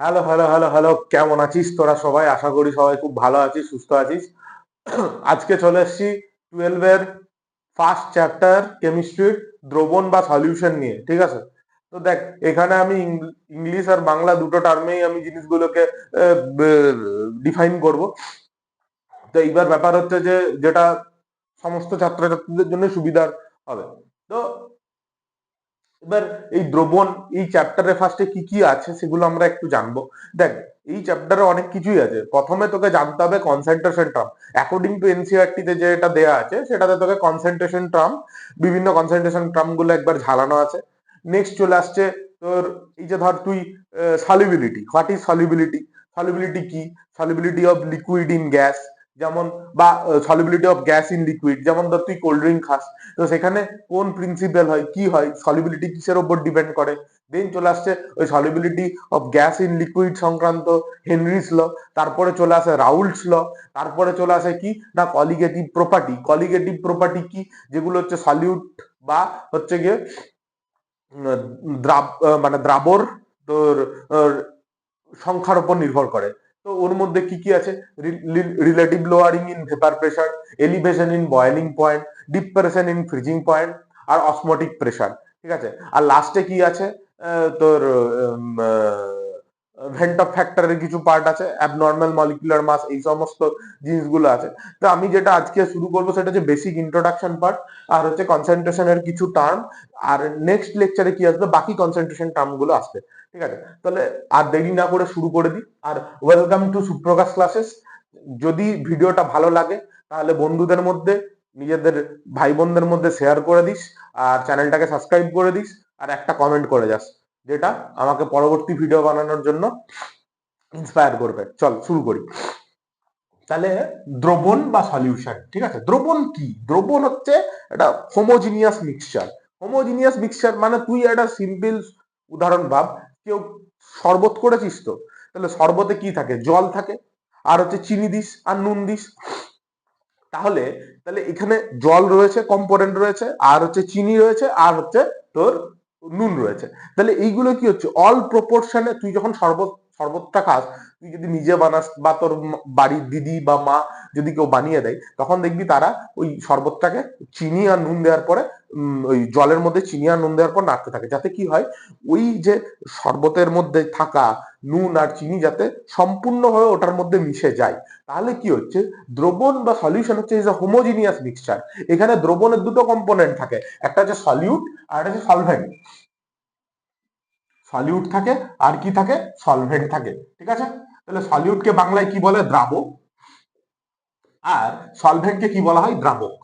Hello hello hello hello, কেমন আছিস তোরা সবাই? আশা করি সবাই খুব ভালো আছিস, সুস্থ আছিস। আজকে চলে এসেছি 12 এর ফার্স্ট চ্যাপ্টার কেমিস্ট্রির দ্রবণ বা সলিউশন নিয়ে, ঠিক আছে? তো দেখ, এখানে আমি ইংলিশ আর বাংলা দুটো টার্মেই আমি জিনিসগুলোকে ডিফাইন করব। তো এইবার ব্যাপার হচ্ছে যে যেটা সমস্ত ছাত্রছাত্রীদের জন্য সুবিধার হবে। তো এবার এই দ্রবণ, এই চ্যাপ্টারে ফার্স্টে কি কি আছে সেগুলো আমরা একটু জানবো। দেখ, এই চ্যাপ্টারে অনেক কিছুই আছে। প্রথমে তোকে জানতে হবে concentration term. According to NCERT তে যেটা দেয়া আছে সেটাতে তোকে কনসেন্ট্রেশন টার্ম, বিভিন্ন কনসেন্ট্রেশন টার্ম গুলো একবার ঝালানো আছে। নেক্সট চলে আসছে তোর, এই যে ধর তুই solubility, what is solubility, solubility কি, solubility of liquid in gas, যেমন, বা solubility of gas in liquid, যেমন ধর তুই কোল্ড ড্রিঙ্ক খাস, তো সেখানে কোন প্রিন্সিপাল হয়, কি হয়, সলিবিলিটি কিসের উপর ডিপেন্ড করে। দেন চলে আসছে ওই solubility of gas in liquid সংক্রান্ত হেনরিস ল। তারপরে চলে আসে রাউল্টস ল। তারপরে চলে আসে কি না কলিগেটিভ প্রপার্টি। কলিগেটিভ প্রপার্টি কি, যেগুলো হচ্ছে সলিউট বা হচ্ছে গিয়ে মানে দ্রাবর তোর সংখ্যার উপর নির্ভর করে। তো ওর মধ্যে কি কি আছে, relative lowering in vapour pressure, elevation in boiling point, depression in freezing point, আর অসমোটিক প্রেসার, ঠিক আছে? আর লাস্টে কি আছে, তোর ভেন্ট অফ ফ্যাক্টরের কিছু পার্ট আছে, অ্যাবনর্মাল মলিকুলার মাস, এই সমস্ত জিনিসগুলো আছে। তো আমি যেটা আজকে শুরু করবো সেটা হচ্ছে বেসিক ইন্ট্রোডাকশন পার্ট, আর হচ্ছে কনসেন্ট্রেশনের কিছু টার্ম। আর নেক্সট লেকচারে কি আসবে, বাকি কনসেন্ট্রেশন টার্ম গুলো আসবে, ঠিক আছে? তাহলে আর দেরি না করে শুরু করে দিই। আর ওয়েলকাম টু সুপ্রকাশ ক্লাসেস। যদি ভিডিওটা ভালো লাগে তাহলে বন্ধুদের মধ্যে, নিজেদের ভাই বোনদের মধ্যে শেয়ার করে দিস, আর চ্যানেলটাকে সাবস্ক্রাইব করে দিস, আর একটা কমেন্ট করে যাস, যেটা আমাকে পরবর্তী ভিডিও বানানোর জন্য ইন্সপায়ার করবে। চল শুরু করি। তাহলে দ্রবণ বা সলিউশন, ঠিক আছে? দ্রবণ কি? দ্রবণ হচ্ছে একটা হোমোজিনিয়াস মিক্সচার। হোমোজিনিয়াস মিক্সচার মানে তুই একটা সিম্পল উদাহরণ ভাব, কেউ শরবত করেছিস তো, তাহলে শরবতে কি থাকে, জল থাকে, আর হচ্ছে চিনি দিস আর নুন দিস। তাহলে তাহলে এখানে জল রয়েছে, কম্পোনেন্ট রয়েছে, আর হচ্ছে চিনি রয়েছে, আর হচ্ছে তোর নুন রয়েছে। তাহলে এইগুলো কি হচ্ছে, অল প্রপোর্শনে। তুই যখন শরবতটা খাস, তুই যদি নিজে বানাস বা তোর বাড়ির দিদি বা মা যদি কেউ বানিয়ে দেয়, তখন দেখবি তারা ওই শরবতটাকে চিনি আর নুন দেওয়ার পরে ওই জলের মধ্যে চিনি আর নুন দেওয়ার পর নাড়তে থাকে, যাতে কি হয়, ওই যে শরবতের মধ্যে থাকা নুন আর চিনি যাতে সম্পূর্ণভাবে ওটার মধ্যে মিশে যায়। তাহলে কি হচ্ছে, দ্রবণ বা সলিউশন হচ্ছে ইজ আ হোমোজিনিয়াস মিক্সচার। এখানে দ্রবণের দুটো কম্পোনেন্ট থাকে, একটা হচ্ছে সলিউট আর একটা হচ্ছে সলভেন্ট। সলিউট থাকে আর কি থাকে, সলভেন্ট থাকে, ঠিক আছে? তাহলে সলিউটকে বাংলায় কি বলে, দ্রাবক। আর সলভেন্টকে কি বলা হয়, দ্রাবক।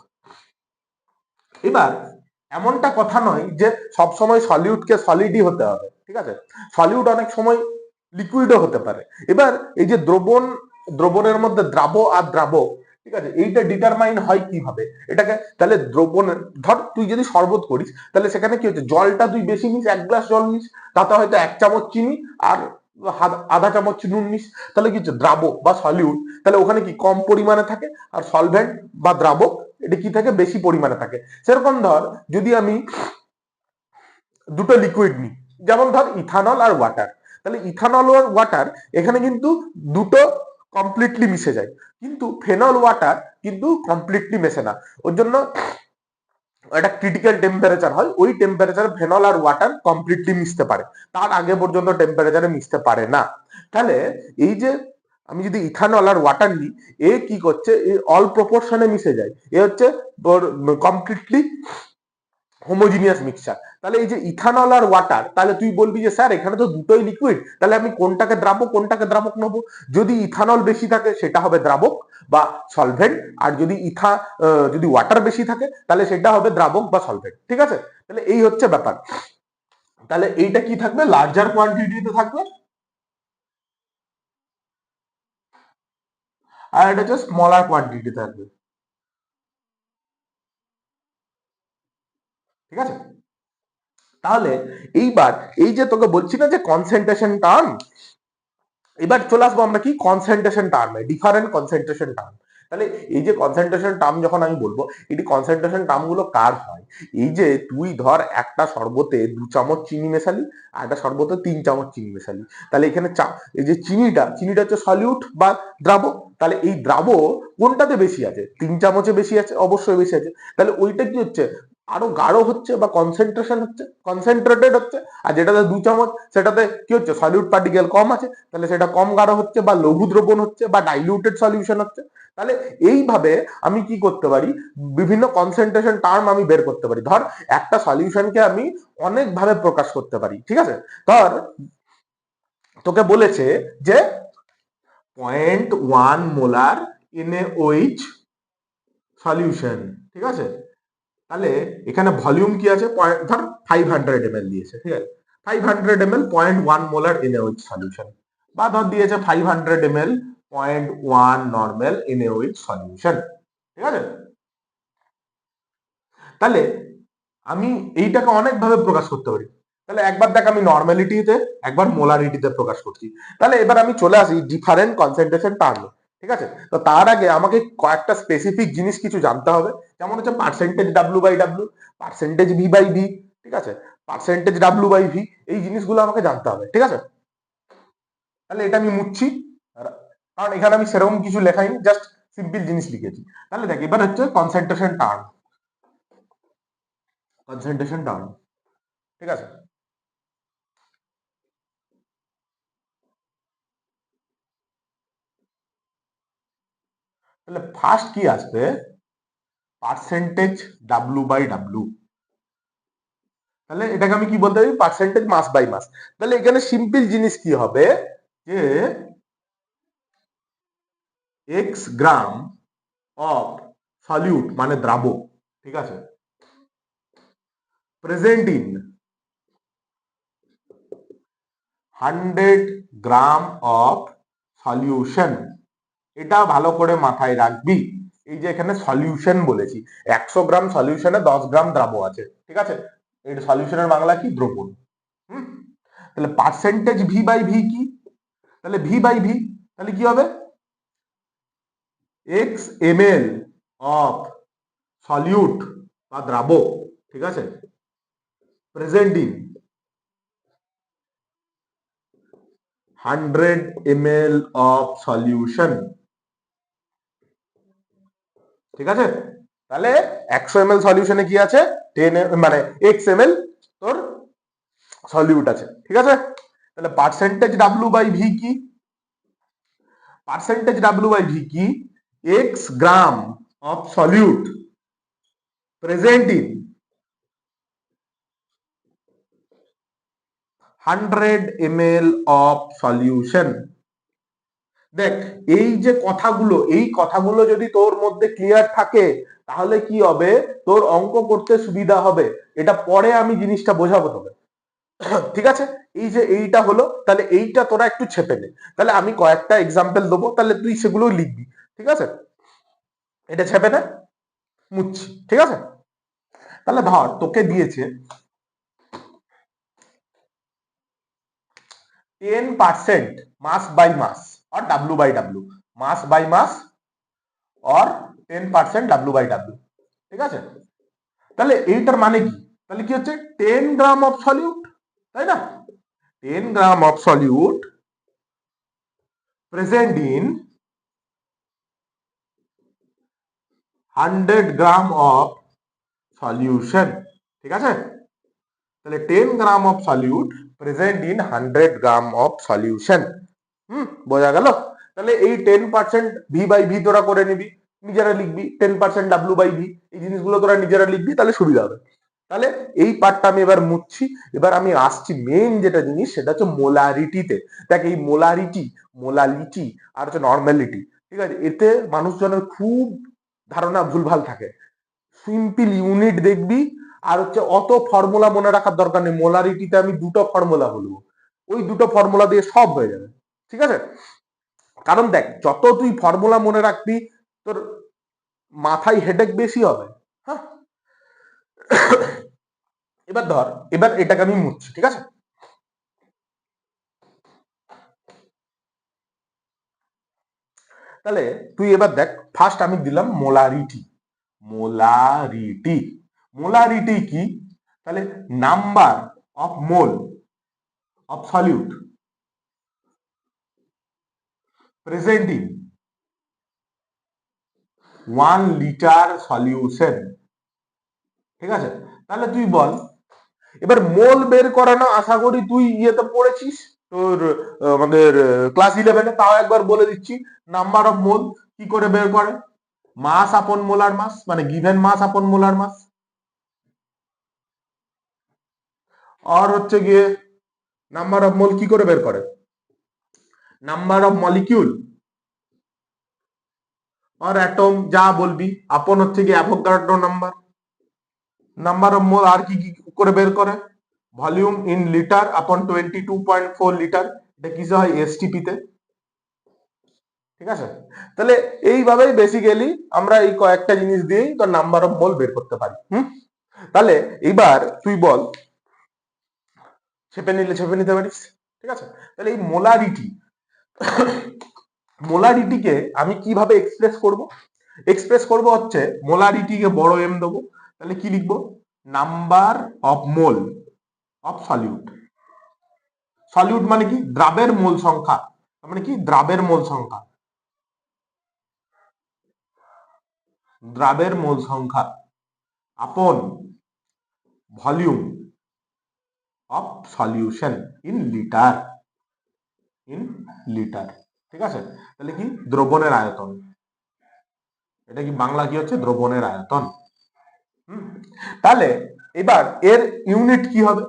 এবার এমনটা কথা নয় যে সব সময় সলিউটকে সলিডই হতে হবে, ঠিক আছে? সলিউট অনেক সময় লিকুইডও হতে পারে। এবার এই যে দ্রবণ, দ্রবণের মধ্যে দ্রাব আর দ্রাবক, ঠিক আছে, এইটা ডিটারমাইন হয় কিভাবে এটাকে। তাহলে দ্রবণ, ধর তুই যদি শরবত করিস, তাহলে সেখানে কি হচ্ছে, জলটা তুই বেশি নিস, 1 গ্লাস জল নিস, তাতে হয়তো 1 চামচ চিনি আর আধা চামচ নুন নিস, তাহলে কি হচ্ছে, দ্রাবক বা সলিউট। তাহলে ওখানে কি কম পরিমাণে থাকে, আর সলভেন্ট বা দ্রাবক এটা কি থাকে, বেশি পরিমাণে থাকে। সেরকম ধর, যদি আমি দুটো লিকুইড নিই, যেমন ধর ইথানল আর ওয়াটার, তাহলে ইথানল আর ওয়াটার এখানে কিন্তু দুটো কমপ্লিটলি মিশে যায়, কিন্তু ফেনল ওয়াটার কিন্তু কমপ্লিটলি মেশে না। ওর জন্য একটা ক্রিটিক্যাল টেম্পারেচার হয়, ওই টেম্পারেচারে ফেনল আর ওয়াটার কমপ্লিটলি মিশতে পারে, তার আগে পর্যন্ত টেম্পারেচারে মিশতে পারে না। তাহলে এই যে আমি যদি ইথানল আর ওয়াটার নিই, এ কি করছে, অল প্রপোর্শনে মিশে যায়, এ হচ্ছে কমপ্লিটলি হোমোজিনিয়াস মিক্সচার। তাহলে এই যে ইথানল আর ওয়াটার, তাহলে তুই বলবি যে স্যার এখানে তো দুটোই লিকুইড, তাহলে আমি কোনটাকে দ্রাবক কোনটাকে দ্রাবক নেবো? যদি ইথানল বেশি থাকে সেটা হবে দ্রাবক বা সলভেন্ট, আর যদি যদি ওয়াটার বেশি থাকে তাহলে সেটা হবে দ্রাবক বা সলভেন্ট, ঠিক আছে? তাহলে এই হচ্ছে ব্যাপার। তাহলে এইটা কি থাকবে, লার্জার কোয়ান্টিটিতে থাকবে, আর এটা হচ্ছে স্মলার কোয়ান্টিটি থাকবে, ঠিক আছে? তাহলে এইবার এই যে তোকে বলছি না যে কনসেন্ট্রেশন টার্ম, এবার চলে আসবো আমরা কি, কনসেন্ট্রেশন টার্মে, ডিফারেন্ট কনসেন্ট্রেশন টার্ম। তাহলে এই যে কনসেন্ট্রেশন টার্ম যখন আমি বলবো, এই কনসেন্ট্রেশন টার্ম গুলো কার হয়? এই যে তুই ধর একটা শরবতে 2 চামচ চিনি মেশালি আর একটা শরবতে 3 চামচ চিনি মেশালি, তাহলে এখানে এই যে চিনিটা হচ্ছে সলিউট বা দ্রাবক, তাহলে এই দ্রাবক কোনটাতে বেশি আছে? 3 চামচে বেশি আছে, অবশ্যই বেশি আছে। তাহলে ওইটা কি হচ্ছে? আরো গাঢ় হচ্ছে বা কনসেন্ট্রেশন হচ্ছে, কনসেন্ট্রেটেড হচ্ছে। আর যেটাতে 2 চামচ সেটাতে কি হচ্ছে? সলিউট পার্টিকেল কম আছে, তাহলে সেটা কম গাঢ় হচ্ছে বা লঘু দ্রবণ হচ্ছে বা ডাইলিউটেড সলিউশন হচ্ছে। তাহলে এইভাবে আমি কি করতে পারি? বিভিন্ন কনসেন্ট্রেশন টার্ম আমি বের করতে পারি। ধর একটা সলিউশনকে আমি অনেক ভাবে প্রকাশ করতে পারি, ঠিক আছে? ধর তোকে বলেছে যে 0.1 মোলার NaOH সলিউশন, ঠিক আছে? তাহলে এখানে ভলিউম কি আছে? ধর 500 ml দিয়েছে, ঠিক আছে? 500 ml 0.1 মোলার NaOH সলিউশন, বা ধর দিয়েছে 500 ml 0.1 নর্মাল NaOH সলিউশন, ঠিক আছে? তাহলে আমি এইটাকে অনেক ভাবে প্রকাশ করতে পারি। তাহলে একবার দেখ আমি নর্মালিটিতে, একবার মোলারিটিতে প্রকাশ করছি। তাহলে এবার আমি চলে আসি ডিফারেন্ট কনসেন্ট্রেশন টার্মে, ঠিক আছে? তো তার আগে আমাকে কয়েকটা স্পেসিফিক জিনিস কিছু জানতে হবে, যেমন হচ্ছে পার্সেন্টেজ W/W, পার্সেন্টেজ V/V, ঠিক আছে? পার্সেন্টেজ W/V, এই জিনিসগুলো আমাকে জানতে হবে, ঠিক আছে? তাহলে এটা আমি মুছছি, কারণ এখানে আমি সেরকম কিছু লেখাইনি, জাস্ট সিম্পল জিনিস লিখেছি। তাহলে দেখ এবার হচ্ছে কনসেন্ট্রেশন টার্ম, কনসেন্ট্রেশন টার্ম, ঠিক আছে? তাহলে ফার্স্ট কি আসবে? Percentage W/W। তাহলে এটাকে আমি কি বলতে পারি? পার্সেন্টেজ মাস বাই মাস। তাহলে এখানে সিম্পল জিনিস কি হবে যে এক্স গ্রাম অফ সলিউট মানে দ্রাবক, ঠিক আছে, present in 100 gram of solution. এটা ভালো করে মাথায় রাখবি। এই যে এখানে সলিউশন বলেছি, 100 গ্রাম সলিউশনে 10 গ্রাম দ্রাবক আছে, ঠিক আছে? এই সলিউশনের বাংলা কি? দ্রবণ। হুম, তাহলে পার্সেন্টেজ V/V কি? তাহলে V/V তাহলে কি হবে? এক্স ml অফ সলিউট বা দ্রাবক, ঠিক আছে, present in 100 ml of solution, ঠিক আছে? তাহলে 100 ml সলিউশনে কি আছে? 10 মানে এক্স ml তোর সলিউট আছে, ঠিক আছে? তাহলে পার্সেন্টেজ W/V কি? পার্সেন্টেজ W/V কি? X gram of solute present in 100 ml of solution. দেখ এই কথাগুলো যদি তোর মধ্যে ক্লিয়ার থাকে, তাহলে কি হবে? তোর অঙ্ক করতে সুবিধা হবে। এটা পরে আমি জিনিসটা বোঝাবো তোকে, ঠিক আছে? এই যে এইটা হলো, তাহলে এইটা তোরা একটু ছেপে নে। তাহলে আমি কয়েকটা এক্সাম্পল দেবো, তাহলে তুই সেগুলো লিখবি, ঠিক আছে? এটা ছেপে নে, মুচ্ছি, ঠিক আছে? তাহলে ধর তোকে দিয়েছে 10% মাস বাই মাস আর W/W, mass by mass or 10% W/W, ঠিক আছে? তাহলে এইটার মানে কি? তাহলে কি হচ্ছে? 10 গ্রাম অফ সলিউট, তাই না? 10 gram of solute present in 100 gram of solution, ঠিক আছে? তাহলে 10 gram of solute present in 100 gram of solution. বোঝা গেল? তাহলে এই 10% V/V তোরা করে নিবি, নিজেরা লিখবি। 10% W/V, এই জিনিসগুলো তোরা নিজেরা লিখবি, তাহলে সুবিধা হবে। তাহলে এই পার্টটা আমি এবার মুছছি। এবার আমি আসছি মেইন যেটা জিনিস, সেটা হচ্ছে মোলারিটিতে। দেখ এই মোলালিটি আর হচ্ছে নর্মালিটি, ঠিক আছে? এতে মানুষজনের খুব ধারণা ভুলভাল থাকে। সিম্পল ইউনিট দেখবি, আর হচ্ছে অত ফর্মুলা মনে রাখার দরকার নেই। মোলারিটিতে আমি 2টো ফর্মুলা বলবো, ওই 2টো ফর্মুলা দিয়ে সব হয়ে যাবে, ঠিক আছে? কারণ দেখ যত তুই ফর্মুলা মনে রাখবি, তোর মাথায় হেডেক বেশি হবে। হ্যাঁ, এবার ধর, এবার এটাকে আমি মুছছি, ঠিক আছে? তাহলে তুই এবার দেখ, ফার্স্ট আমি দিলাম মোলারিটি। মোলারিটি মোলারিটি কি? তাহলে number of mole of solute present in 1 litre solution. ঠিক আছে, তাহলে তুই বল, এবার মোল বের করানো আশা করি তুই ইয়েতে পড়েছিস, তোর আমাদের ক্লাস 11-এ। তাও একবার বলে দিচ্ছি, নাম্বার অফ মোল কি করে বের করে? মাস আপন মোলার মাস, মানে গিভেন মাস আপন মোলার মাস। আর হচ্ছে গিয়ে নাম্বার অফ মোল কি করে বের করে? নাম্বার অফ মলিকিউল আর অ্যাটম, যা বলবি। আপন হচ্ছে গিয়ে Avogadro number. Number of mole আর কি কি করে বের করে? ভলিউম ইন লিটার আপন 22.4 লিটার। এটা কিসে হয়? এসটিপি তে। ঠিক আছে, তাহলে এইভাবেই বেসিক্যালি আমরা এই কয়েকটা জিনিস দিয়েই তো নাম্বার অফ মোল বের করতে পারি। তাহলে এইবার তুই বল, ছেপে নিলে ছেপে নিতে পারিস। ঠিক আছে, তাহলে এই মোলারিটিকে আমি কিভাবে এক্সপ্রেস করব হচ্ছে, মোলারিটিকে বড় এম দেবো। তাহলে কি লিখবো? Number of mole of solute. Solute মানে কি? দ্রাবের মোল সংখ্যা। মানে কি? দ্রাবের মোল সংখ্যা। দ্রাবের মোল সংখ্যা আপন volume of solution in litre. ঠিক আছে, তাহলে কি? দ্রবণের আয়তন। এটা কি বাংলা কি হচ্ছে? দ্রবণের আয়তন। তাহলে এবার এর ইউনিট কি হবে?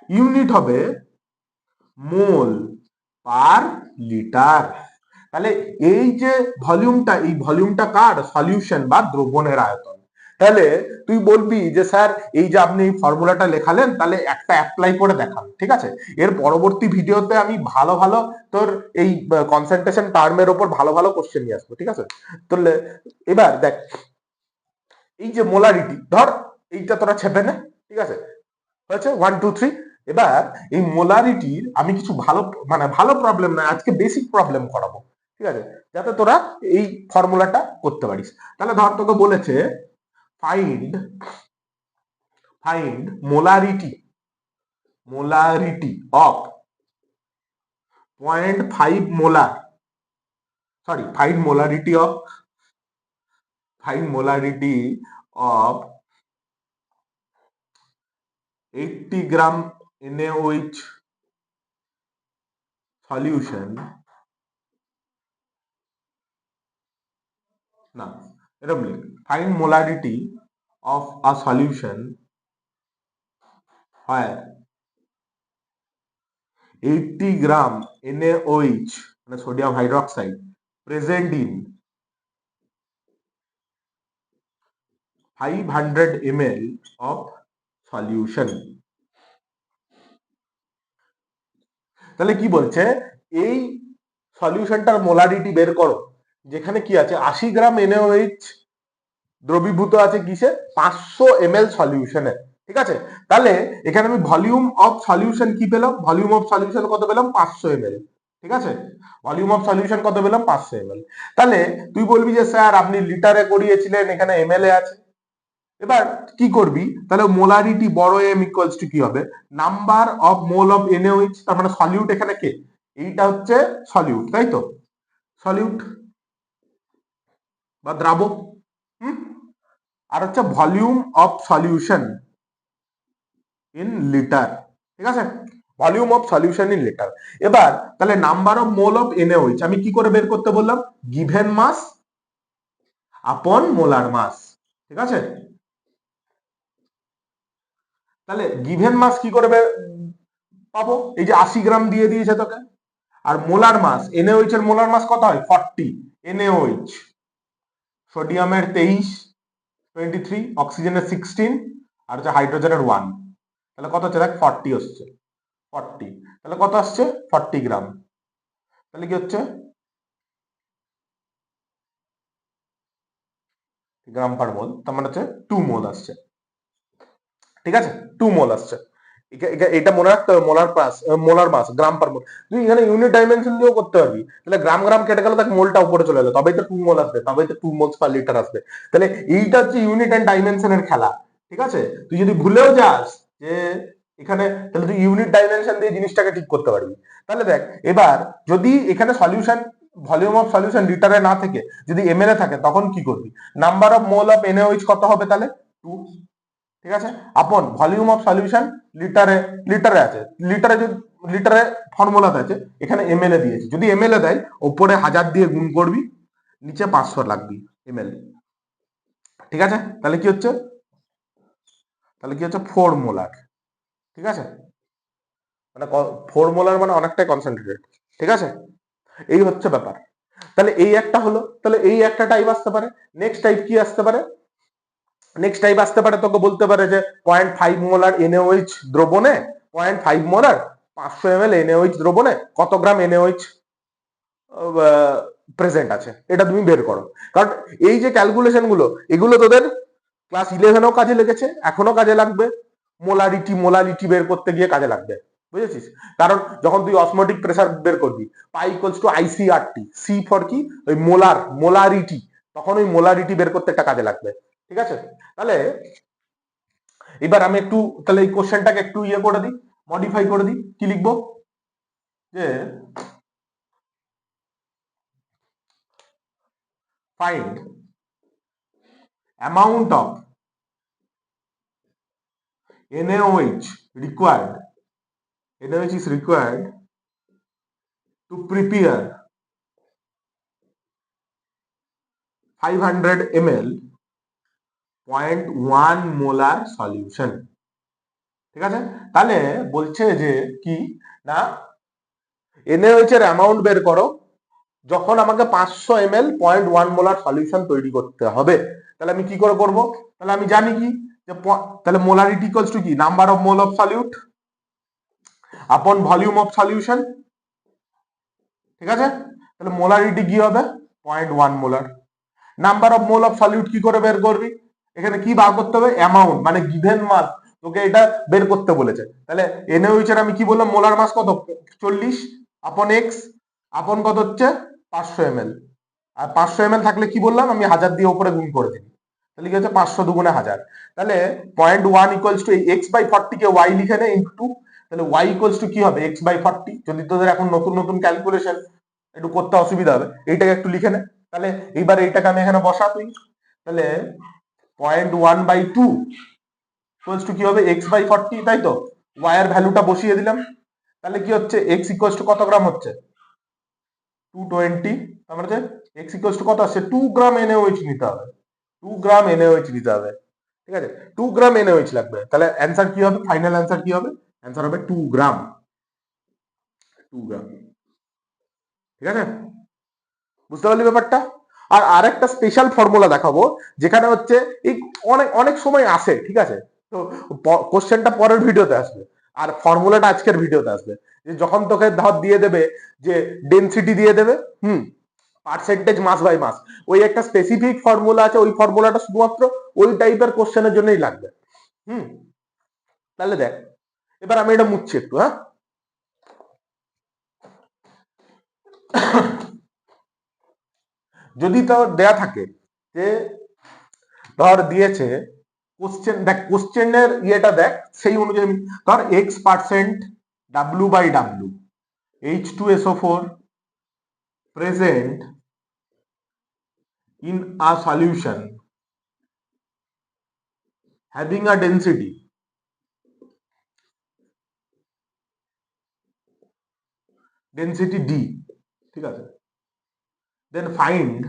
ইউনিট হবে মোল পার লিটার। তাহলে এই যে ভলিউমটা, এই ভলিউমটা কার? সলিউশন বা দ্রবণের আয়তন। তাহলে তুই বলবি যে স্যার, এই যে আপনি এই ফর্মুলাটা লেখালেন, তাহলে একটা অ্যাপ্লাই করে দেখান। ঠিক আছে, এর পরবর্তী ভিডিওতে আমি ভালো ভালো তোর এই কনসেন্ট্রেশন টার্মের উপর ভালো ভালো কোশ্চেন নিয়ে আসবো। ঠিক আছে, তাহলে এবার দেখ, এই যে মোলারিটি, ধর এইটা তোরা ছেপে নে। ঠিক আছে, হয়েছে 1 2 3। এবার এই মোলারিটির আমি কিছু ভালো, মানে ভালো প্রবলেম না, আজকে বেসিক প্রবলেম করাবো। ঠিক আছে, যাতে তোরা এই ফর্মুলাটা করতে পারিস। তাহলে ধর তোকে বলেছে find find molarity of 0.5 molar, sorry, find molarity of 80 gram NaOH solution. না, এরকম লিখ, find molarity of a solution where 80 gram NaOH, মানে sodium hydroxide, present in 500 ml of solution। তাহলে কি বলছে? এই সলিউশনটার মোলারিটি বের করো, যেখানে কি আছে? 80 গ্রাম NaOH দ্রবীভূত আছে কিসে? 500 ml সলিউশনে। ঠিক আছে, তাহলে এখানে আমি ভলিউম অফ সলিউশন কি পেলাম? ভলিউম অফ সলিউশন কত পেলাম? 500 ml। ঠিক আছে, ভলিউম অফ সলিউশন কত পেলাম? 500 ml। তাহলে তুই বলবি যে স্যার আপনি লিটারে করিয়েছিলেন, এখানে এমএল এ আছে। এবার কি করবি? তাহলে মোলারিটি বড় এম ইকুয়ালস টু কি হবে? Number of mole of NaOH। তার মানে সলিউট এখানে কে? এইটা হচ্ছে সলিউট, তাই তো? সলিউট বা দ্রাবক। আর হচ্ছে volume of solution in litre. ঠিক আছে, volume of solution in litre. এবার তাহলে number of mole of NaOH আমি কি করে বের করতে বললাম? গিভেন মাস আপন মোলার মাস। ঠিক আছে, তাহলে গিভেন মাস কি করে পাবো? এই যে 80 গ্রাম দিয়ে দিয়েছে তোকে। আর মোলার মাস, NaOH এর মোলার মাস কত হয়? 40। NaOH, সোডিয়ামের 23, অক্সিজেনের 16, আর হচ্ছে হাইড্রোজেনের 1। তাহলে কত হচ্ছে? দেখ, 40 হচ্ছে। 40, তাহলে কত আসছে? 40 গ্রাম। তাহলে কি হচ্ছে? গ্রাম পার মোল, তার মানে হচ্ছে 2 মোল আসছে। ঠিক আছে, 2 মোল আসছে। এটা মনে রাখতে হবে, মোলার মাস গ্রাম পার মোল। তুই এখানে ইউনিট ডাইমেনশন দিয়েও করতে পারবি, তাহলে গ্রাম গ্রাম কেটে গেলে তাকে মোলটা উপরে চলে এলো, তবেই তো 2 মোল আসবে, তবেই তো 2 মোলস পার লিটার আসবে। তাহলে এইটা হচ্ছে ইউনিট এন্ড ডাইমেনশনের খেলা, ঠিক আছে? তুই যদি ভুলেও যাস যে এখানে, তাহলে তুই ইউনিট ডাইমেনশন দিয়ে জিনিসটাকে ঠিক করতে পারবি। তাহলে দেখ এবার, যদি এখানে সলিউশন ভলিউম অফ সলিউশন লিটারে না থেকে যদি এমএল এ থাকে, তখন কি করবি? Number of mole of NH কত হবে তাহলে? 2, ঠিক আছে? আপন ভলিউম অফ সলিউশন লিটারে, লিটারে আছে, লিটারে যদি লিটারে ফর্মুলাতে আছে, এখানে এমএল এ দিয়েছে, যদি এমএল এ দেয় উপরে 1000 দিয়ে গুণ করবি, নিচে 500 লাগবি এমএল, ঠিক আছে? তাহলে কি হচ্ছে, 4 মোলার, ঠিক আছে? মানে 4 মোলার মানে অনেকটাই কনসেন্ট্রেটেড, ঠিক আছে? এই হচ্ছে ব্যাপার। তাহলে এই একটা হলো, তাহলে এই একটা টাইপ আসতে পারে। নেক্সট টাইপ কি আসতে পারে? নেক্সট টাইপ আসতে পারে, তোকে বলতে পারে যে 0.5 মোলার এনএওএইচ দ্রবণে, 0.5 মোলার 500 ml এনএওএইচ দ্রবণে কত গ্রাম এনএওএইচ প্রেজেন্ট আছে, এটা তুমি বের করো। কারণ এই যে ক্যালকুলেশন গুলো, এগুলো তোদের ক্লাস 11এও কাজে লেগেছে, এখনো কাজে লাগবে, মোলারিটি বের করতে গিয়ে কাজে লাগবে, বুঝেছিস? কারণ যখন তুই অসমোটিক প্রেসার বের করবি, pi equals to ICRT, C for কি, ওই মোলারিটি, তখন ওই মোলারিটি বের করতে একটা কাজে লাগবে, ঠিক আছে? তাহলে এবার আমি একটু, তাহলে এই কোশ্চেনটাকে একটু ইয়ে করে দিই, মডিফাই করে দিই। কি লিখবো? যে find amount of NaOH required, NaOH is required to prepare 500 ml 0.1 molar solution, ঠিক আছে? তাহলে বলছে যে কি না, NaOH এর অ্যামাউন্ট বের করো যখন আমাকে 500 ml 0.1 মোলার সলিউশন তৈরি করতে হবে। তাহলে আমি কি করে করব? তাহলে আমি জানি কি, যে তাহলে মোলারিটি ইকুয়ালস টু কি, number of mole of solute আপন ভলিউম অফ সলিউশন, ঠিক আছে? তাহলে মোলারিটি কি হবে? 0.1 molar. Number of mole of solute কি করে বের করবি? এখানে কি বার করতে হবে? অ্যামাউন্ট, মানে গিভেন মাস, তোকে এটা বের করতে বলেছে। তাহলে এনএইচ এর আমি কি বললাম, মোলার মাস কত? 40 আপন এক্স, আপন কত হচ্ছে 500 ml, আর 500 ml থাকলে কি বললাম আমি, 1000 দিয়ে উপরে গুণ করে দিই, তাহলে কি হচ্ছে 500 দুগুণে 1000। তাহলে 0.1 ইকুয়ালস টু এক্স বাই 40 কে ওয়াই লিখে নে ইনটু, তাহলে ওয়াই ইকুয়ালস টু কি হবে, এক্স বাই 40। যদি তোদের এখন নতুন নতুন ক্যালকুলেশন একটু করতে অসুবিধা হবে, এইটাকে একটু লিখে নে। তাহলে এইবার এইটাকে আমি এখানে বসা তুই, তাহলে 0.1/2 ইকুয়ালস টু কি হবে, এক্স বাই 40, তাই তো? ওয়াই এর ভ্যালুটা বসিয়ে দিলাম, তাহলে কি হচ্ছে, এক্স ইকুয়ালস টু কত গ্রাম হচ্ছে, 220। তার মানে এক্স ইকুয়ালস টু কত আসছে, 2 গ্রাম এনএওএইচ নিতে হবে, 2 গ্রাম এনএওএইচ নিতে হবে, ঠিক আছে? 2 গ্রাম এনএওএইচ লাগবে। তাহলে অ্যান্সার কি হবে, ফাইনাল অ্যান্সার কি হবে? অ্যান্সার হবে 2 গ্রাম, 2 গ্রাম, ঠিক আছে? বুঝতে পারলি ব্যাপারটা? আর আরেকটা স্পেশাল ফর্মুলা দেখাবো, যেখানে হচ্ছে এই অনেক অনেক সময় আসে, ঠিক আছে? তো কোশ্চেনটা পরের ভিডিওতে আসবে, আর ফর্মুলাটা আজকের ভিডিওতে আসবে। যে যখন তোকে ধর দিয়ে দেবে যে ডেনসিটি দিয়ে দেবে, পার্সেন্টেজ মাস বাই মাস, ওই একটা স্পেসিফিক ফর্মুলা আছে, ওই ফর্মুলাটা শুধুমাত্র ওই টাইপের কোশ্চেনের জন্যই লাগবে। তাহলে দেখ, এবার আমি এটা মুছছি একটু, হ্যাঁ? যদি তো দেয়া থাকে যে, ধর দিয়েছে কোশ্চেন, দেখ কোশ্চেনের ইয়েটা দেখ, সেই অনুযায়ী ধর x% W/W H2SO4 present in a solution having a density D, ঠিক আছে? Then find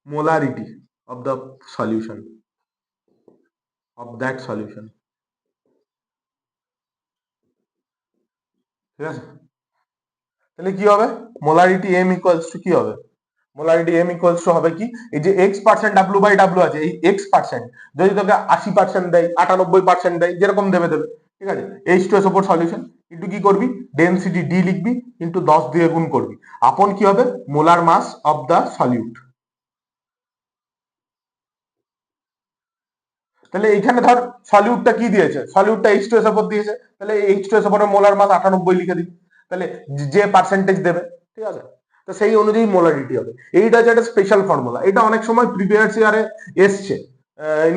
molarity of the solution, of that solution, ঠিক আছে? তাহলে কি হবে, মোলারিটি এম ইকুয়ালস টু কি হবে, মোলারিটি এম ইকুয়ালস টু হবে কি, এই যে x% W/W আছে, এই x% যদি তোকে 80% দেয়, 98% দেয়, যেরকম দেবে দেবে, ঠিক আছে? H2SO4 সলিউশন কিন্তু কি করবি, ডেনসিটি ডি লিখবি, কিন্তু 10 দিয়ে গুণ করবি, আপন কি হবে, molar mass of the solute. তাহলে এইখানে ধর সলিউটটা কি দিয়েছে, সলিউটটা H2SO4 দিয়েছে, তাহলে H2SO4 এর মোলার মাস 98 লিখে দিবি, তাহলে যে পার্সেন্টেজ দেবে, ঠিক আছে, তো সেই অনুযায়ী মোলারিটি হবে। এইটা হচ্ছে একটা স্পেশাল ফর্মুলা, এটা অনেক সময় প্রিভিয়াস ইয়ারে এসছে,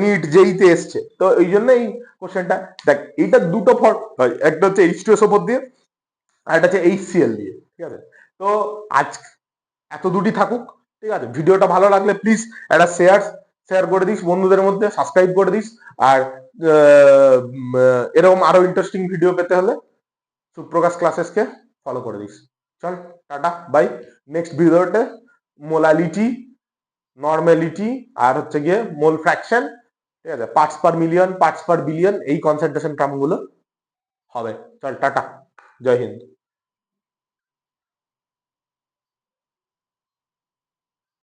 নিট যেইতে এসছে, তো এই জন্য এই কোশ্চেনটা দেখ, এইটা দুটো ফর্ম হয়, একটা হচ্ছে H2SO4 দিয়ে আর একটা হচ্ছে HCl দিয়ে, ঠিক আছে। তো আজ এত দুটি থাকুক, ঠিক আছে। ভিডিওটা ভালো লাগলে প্লিজ একটা শেয়ার করে দিস বন্ধুদের মধ্যে, সাবস্ক্রাইব করে দিস। আর এরকম আরো ইন্টারেস্টিং ভিডিও পেতে হলে সুপ্রকাশ ক্লাসেসকে ফলো করে দিস। চল টাটা বাই। নেক্সট ভিডিওতে মোলালিটি, নর্মালিটি আর হচ্ছে গিয়ে মোল ফ্র্যাকশন, ঠিক আছে, parts per million, parts per billion, এই কনসেন্ট্রেশন টার্মগুলো হবে। চল টাটা, জয় হিন্দ।